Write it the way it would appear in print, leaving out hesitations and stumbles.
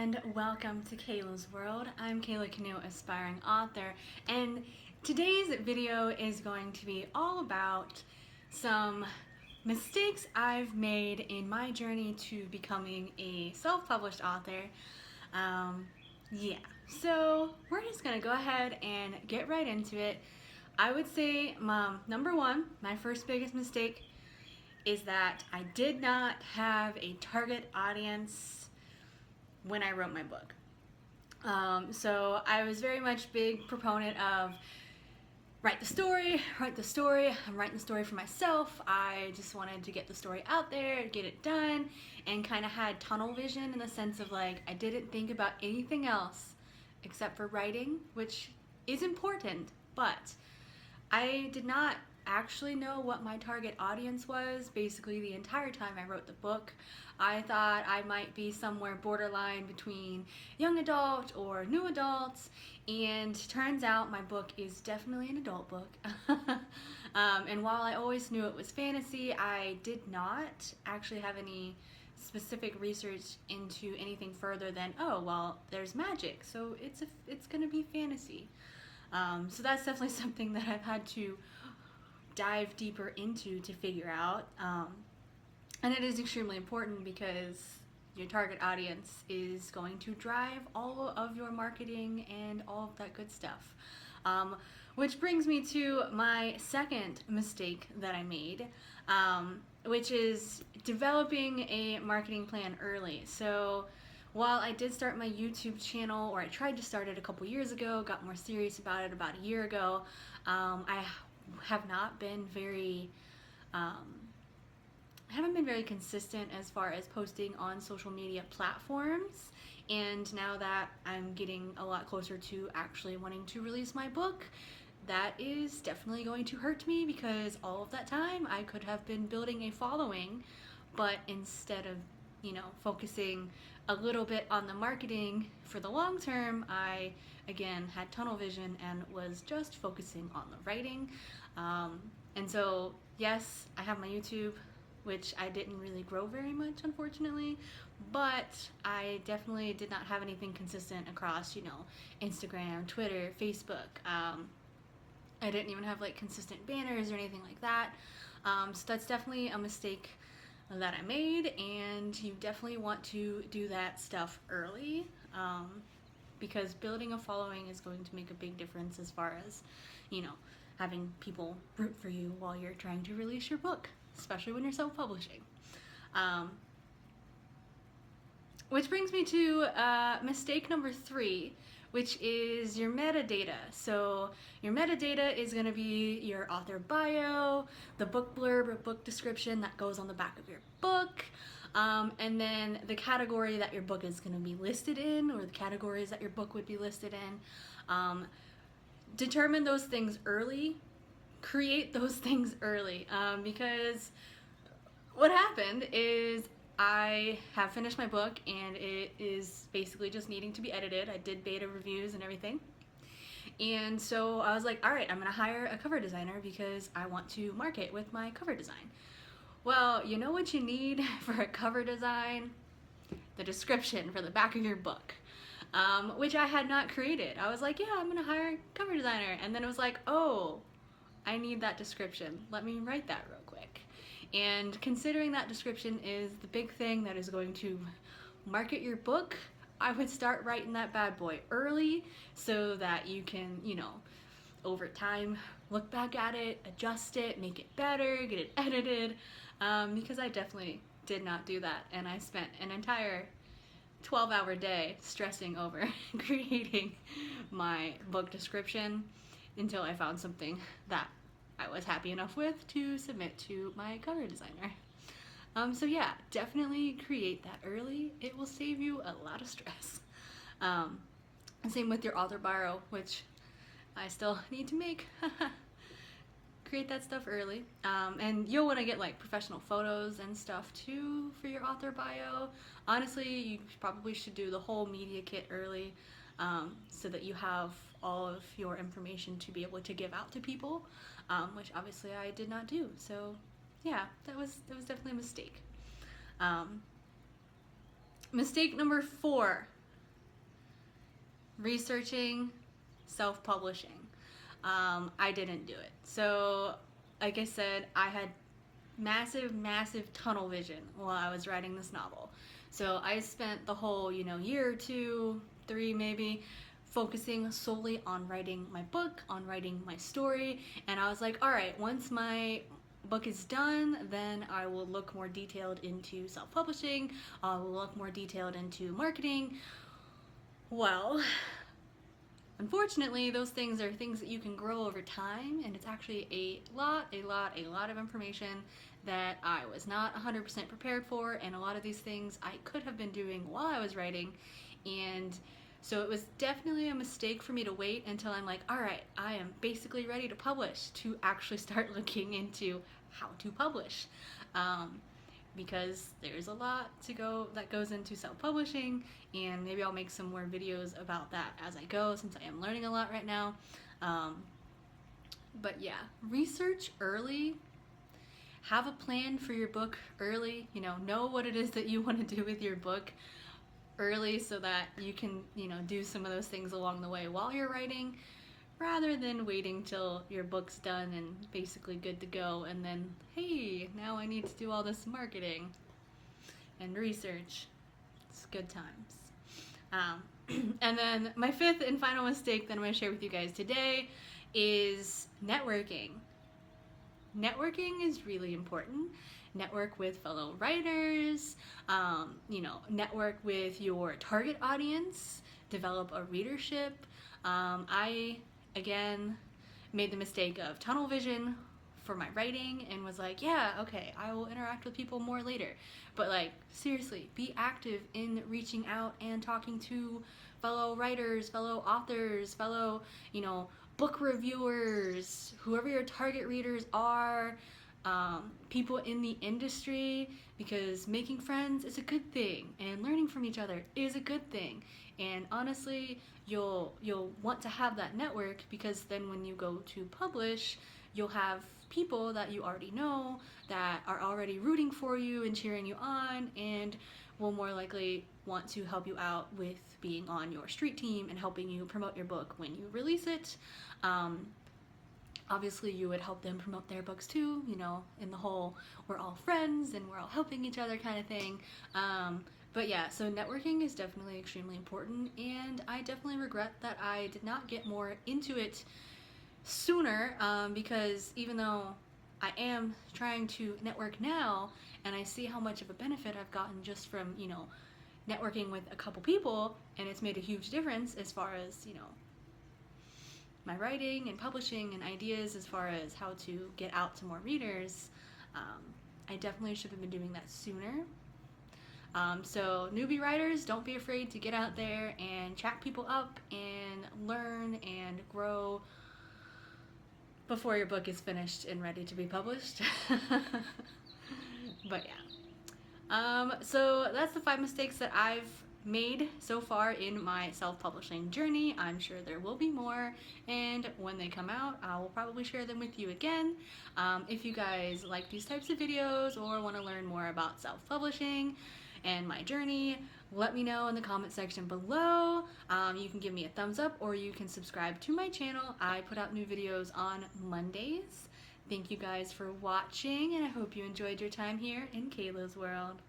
and welcome to Kayla's World. I'm Kayla Canoe, aspiring author, and today's video is going to be all about some mistakes I've made in my journey to becoming a self-published author. So we're just gonna go ahead and get right into it. I would say, number one, my first biggest mistake is that I did not have a target audience when I wrote my book. So I was very much big proponent of write the story. I'm writing the story for myself. I just wanted to get the story out there, get it done, and kind of had tunnel vision in the sense of like I didn't think about anything else except for writing, which is important, but I did not actually know what my target audience was basically the entire time I wrote the book. I thought I might be somewhere borderline between young adult or new adults, and turns out my book is definitely an adult book. And while I always knew it was fantasy, I did not actually have any specific research into anything further than, oh, well, there's magic, so it's gonna be fantasy. So that's definitely something that I've had to dive deeper into to figure out. And it is extremely important because your target audience is going to drive all of your marketing and all of that good stuff. Which brings me to my second mistake that I made, which is developing a marketing plan early. So while I did start my YouTube channel, or I tried to start it a couple years ago, got more serious about it about a year ago, I have not been very, haven't been very consistent as far as posting on social media platforms. And now that I'm getting a lot closer to actually wanting to release my book, that is definitely going to hurt me, because all of that time I could have been building a following, but instead of, focusing a little bit on the marketing for the long term, I again had tunnel vision and was just focusing on the writing. And so yes, I have my YouTube, which I didn't really grow very much, unfortunately, but I definitely did not have anything consistent across, Instagram, Twitter, Facebook. I didn't even have like consistent banners or anything like that. So that's definitely a mistake that I made, and you definitely want to do that stuff early, because building a following is going to make a big difference as far as, having people root for you while you're trying to release your book, especially when you're self-publishing. Which brings me to mistake number 3, which is your metadata. So your metadata is going to be your author bio, the book blurb or book description that goes on the back of your book, and then the category that your book is going to be listed in, or the categories that your book would be listed in. Determine those things early, create those things early, because what happened is I have finished my book and it is basically just needing to be edited. I did beta reviews and everything. And so I was like, all right, I'm gonna hire a cover designer because I want to market with my cover design. Well, you know what you need for a cover design? The description for the back of your book, which I had not created. I was like, yeah, I'm gonna hire a cover designer. And then it was like, oh, I need that description. Let me write that real quick. And considering that description is the big thing that is going to market your book, I would start writing that bad boy early so that you can, over time, look back at it, adjust it, make it better, get it edited, because I definitely did not do that. And I spent an entire 12-hour day stressing over creating my book description until I found something that I was happy enough with to submit to my cover designer. So yeah, definitely create that early. It will save you a lot of stress. Same with your author bio, which I still need to make. Create that stuff early. And you'll want to get like professional photos and stuff too for your author bio. Honestly, you probably should do the whole media kit early, so that you have all of your information to be able to give out to people, which obviously I did not do. So yeah, that was definitely a mistake. Mistake number 4, researching self-publishing. I didn't do it. So, like I said, I had massive tunnel vision while I was writing this novel. So I spent the whole, year or two, three maybe, focusing solely on writing my book, on writing my story, and I was like, all right, once my book is done, then I will look more detailed into self-publishing, I will look more detailed into marketing. Well, unfortunately, those things are things that you can grow over time, and it's actually a lot of information that I was not 100% prepared for, and a lot of these things I could have been doing while I was writing, and so it was definitely a mistake for me to wait until I'm like, all right, I am basically ready to publish, to actually start looking into how to publish. Because there's a lot that goes into self-publishing, and maybe I'll make some more videos about that as I go, since I am learning a lot right now. But yeah, research early, have a plan for your book early, know what it is that you want to do with your book early, so that you can, do some of those things along the way while you're writing, rather than waiting till your book's done and basically good to go, and then, hey, now I need to do all this marketing and research. It's good times. And then my fifth and final mistake that I'm going to share with you guys today is networking. Networking is really important. Network with fellow writers, network with your target audience, develop a readership. I, again, made the mistake of tunnel vision for my writing and was like, yeah, okay, I will interact with people more later. But like, seriously, be active in reaching out and talking to fellow writers, fellow authors, fellow, book reviewers, whoever your target readers are, people in the industry, because making friends is a good thing, and learning from each other is a good thing. And honestly, you'll want to have that network, because then when you go to publish, you'll have people that you already know that are already rooting for you and cheering you on, and will more likely want to help you out with being on your street team and helping you promote your book when you release it. Obviously, you would help them promote their books too, in the whole we're all friends and we're all helping each other kind of thing. But yeah, so networking is definitely extremely important, and I definitely regret that I did not get more into it sooner, because even though I am trying to network now, and I see how much of a benefit I've gotten just from, networking with a couple people, and it's made a huge difference as far as, my writing and publishing and ideas as far as how to get out to more readers. I definitely should have been doing that sooner. So newbie writers, don't be afraid to get out there and chat people up and learn and grow before your book is finished and ready to be published. But yeah. So that's the 5 mistakes that I've made so far in my self-publishing journey. I'm sure there will be more, and when they come out, I will probably share them with you again. If you guys like these types of videos or want to learn more about self-publishing and my journey, let me know in the comment section below. You can give me a thumbs up, or you can subscribe to my channel. I put out new videos on Mondays. Thank you guys for watching, and I hope you enjoyed your time here in Kayla's World.